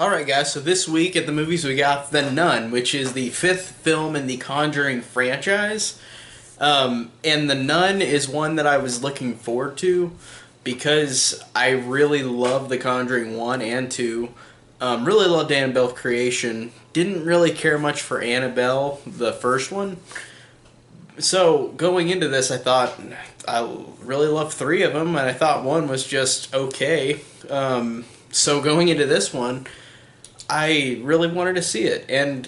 Alright guys, so this week at the movies we got The Nun, which is the fifth film in the Conjuring franchise. And The Nun is one that I was looking forward to because I really love The Conjuring 1 and 2. Really loved Annabelle creation. Didn't really care much for Annabelle, the first one. So going into this, I thought I really loved three of them, and I thought one was just okay. So going into this one, I really wanted to see it, and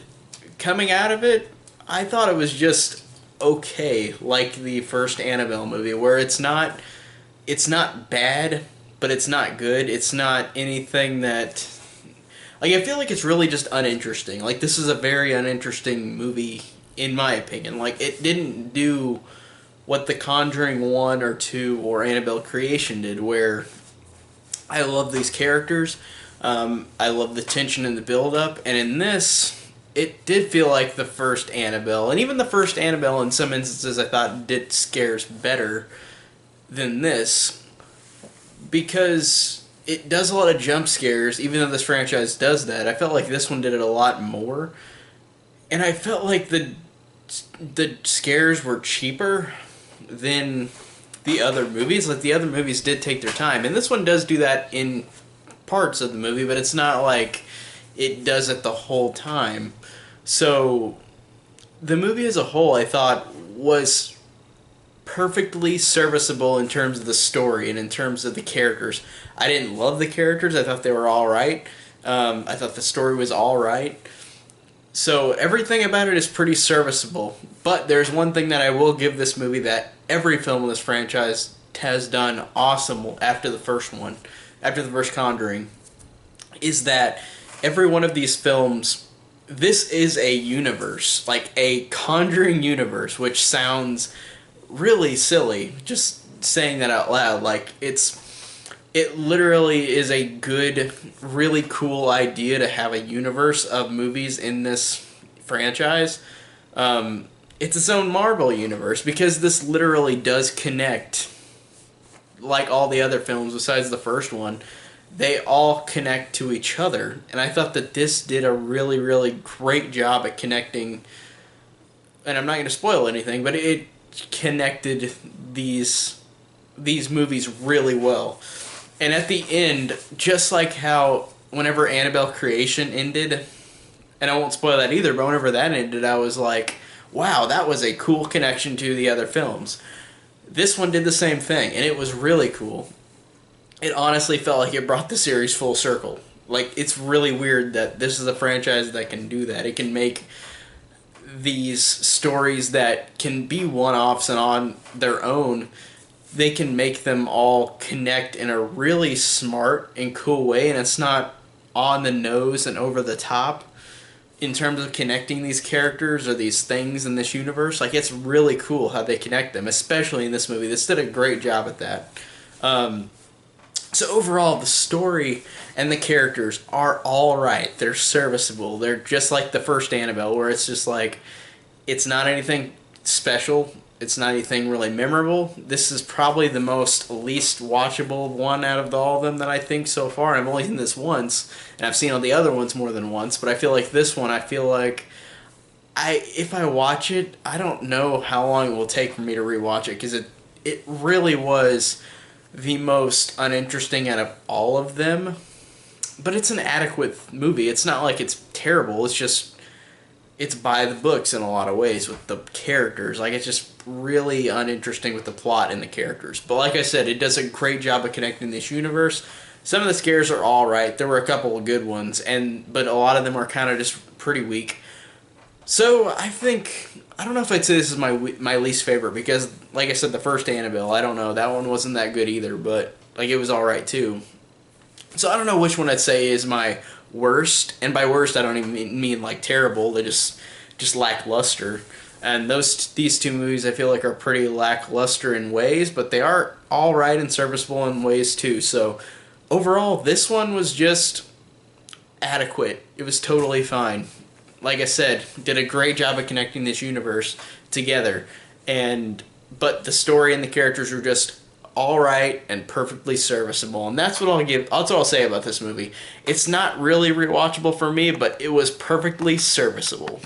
coming out of it, I thought it was just okay, like the first Annabelle movie, where it's not bad, but it's not good. It's not anything that, like, I feel like it's really just uninteresting. Like, this is a very uninteresting movie, in my opinion. Like, it didn't do what The Conjuring 1 or 2 or Annabelle Creation did, where I love these characters. I love the tension and the build-up, and in this, it did feel like the first Annabelle, and even the first Annabelle in some instances I thought did scares better than this, because it does a lot of jump scares, even though this franchise does that. I felt like this one did it a lot more, and I felt like the scares were cheaper than the other movies. Like, the other movies did take their time, and this one does do that in parts of the movie, but it's not like it does it the whole time. So the movie as a whole, I thought, was perfectly serviceable in terms of the story and in terms of the characters. I didn't love the characters. I thought they were alright. I thought the story was alright. So everything about it is pretty serviceable. But there's one thing that I will give this movie that every film in this franchise has done awesome after the first one, after the first Conjuring, is that every one of these films, this is a universe, like a Conjuring universe, which sounds really silly, just saying that out loud. Like, it literally is a good, really cool idea to have a universe of movies in this franchise. It's its own Marvel universe, because this literally does connect, like all the other films besides the first one. They all connect to each other, and I thought that this did a really, really great job at connecting, and I'm not going to spoil anything, but it connected these movies really well. And at the end, just like how whenever Annabelle Creation ended, and I won't spoil that either, but whenever that ended, I was like, wow, that was a cool connection to the other films. This one did the same thing, and it was really cool. It honestly felt like it brought the series full circle. Like, it's really weird that this is a franchise that can do that. It can make these stories that can be one-offs and on their own, they can make them all connect in a really smart and cool way, and it's not on the nose and over the top in terms of connecting these characters or these things in this universe. Like, it's really cool how they connect them, especially in this movie. This did a great job at that. So overall, the story and the characters are alright. They're serviceable. They're just like the first Annabelle, where it's just like, it's not anything special. It's not anything really memorable. This is probably the least watchable one out of all of them that I think so far. I've only seen this once, and I've seen all the other ones more than once, but I feel like this one, I feel like if I watch it, I don't know how long it will take for me to rewatch it, because it really was the most uninteresting out of all of them. But it's an adequate movie. It's not like it's terrible. It's just, it's by the books in a lot of ways with the characters. Like, it's just really uninteresting with the plot and the characters. But like I said, it does a great job of connecting this universe. Some of the scares are alright. There were a couple of good ones, but a lot of them are kind of just pretty weak. So I think, I don't know if I'd say this is my least favorite, because, like I said, the first Annabelle, I don't know, that one wasn't that good either, but, like, it was alright too. So I don't know which one I'd say is my worst, and by worst I don't even mean like terrible, they just lackluster. And these two movies I feel like are pretty lackluster in ways, but they are alright and serviceable in ways too. So overall, this one was just adequate. It was totally fine. Like I said, did a great job of connecting this universe together, but the story and the characters were just all right and perfectly serviceable. And that's what I'll give. That's what I'll say about this movie. It's not really rewatchable for me, but it was perfectly serviceable.